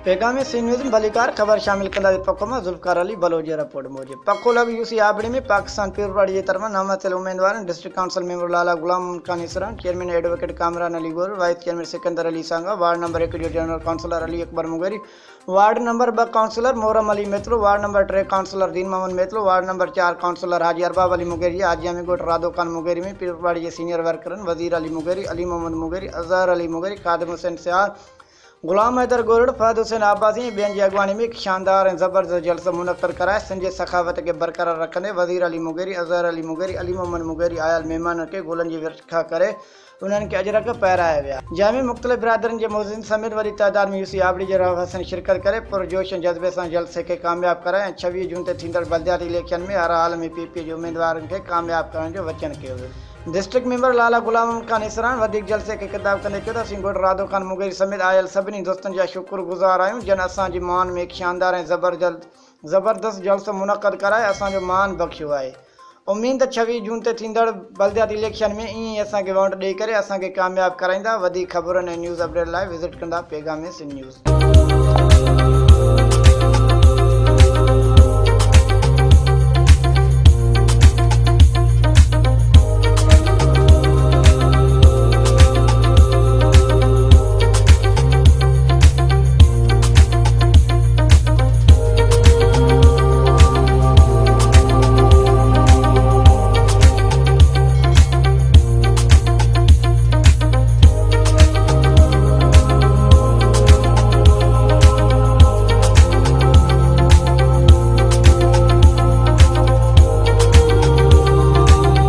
पेगामी सी news में भलीकार खबर शामिल कंदा पको में जुल्फकार अली बलोच रिपोर्ट मूजिब पको लग यूसी आबड़ी में पाकिस्तान पीरवाड़ी जी तरफ नामतल उम्मीदवार district council member Lala Ghulam Khan Isran, chairman advocate Kamran Ali Gor, vice chairman Sikandar Ali Sanga, ward number 1 जो general councillor Ali Akbar Mugheri, ward number 2 councillor Muharram Ali Metlo, ward number 3 councillor Deen Mohammad Metlo, ward number 4 councillor Haji Arbab Ali Mugheri, आजियामी गोट रादो खान मुगेरी में पीरवाड़ी जी senior worker Wazir Ali Mugheri, Ali Mohammad Mugheri, Azhar Ali Mugeri, खादिम हुसैन सियार, गुलाम हैदर गोरड़, फहद हुसैन आबासी बेन की अगवानी में एक शानदार और ज़बरदस्त जलसा मुनक्कद कराए। संजय सखावत के बरकरार रखने वजीर Ali Mugeri, Azhar Ali Mugheri, Ali Mohammad Mugeri oil मेहमान के गुलन जी वर्खा करे उन्हनि खे अजरक पहिराया विया। जंहिंमें मुख़्तलिफ़ बिरादरनि जे मौज़ूदनि समेत वॾी तादाद में यूसी आबड़ी जे रवाब हसन शिरकत करे पुरजोश ऐं जज़्बे सां जलसे खे कामयाब कराए ऐं 26 जून ते थींदड़ बलदियाती इलेक्शन में हर हाल में पीपीए जे उम्मीदवारनि खे कामयाब करण जो वचन कयो वियो। डिस्ट्रिक्ट मेंबर लाला गुलाम खान इसरान वधीक जलसे के खिताब कंदे चयो त असीं गोट रादो खान मुगेरी समेत आयल सभिनी दोस्तनि जा शुक्रगुज़ार आहियूं जिन असांजी मान में एक शानदार ऐं ज़बरदस्त जलसो मुनक़द कराए असांजो मान बख़्शियो आहे। उम्मीद 26 जून ते थींदड़ बलदियाती इलेक्शन में ईअं ई असांखे वोट ॾेई करे असांखे कामयाब कराईंदा। वधीक ख़बरुनि ऐं न्यूज़ अपडेट लाइ विज़िट कंदा पेगामे सिंध न्यूज़।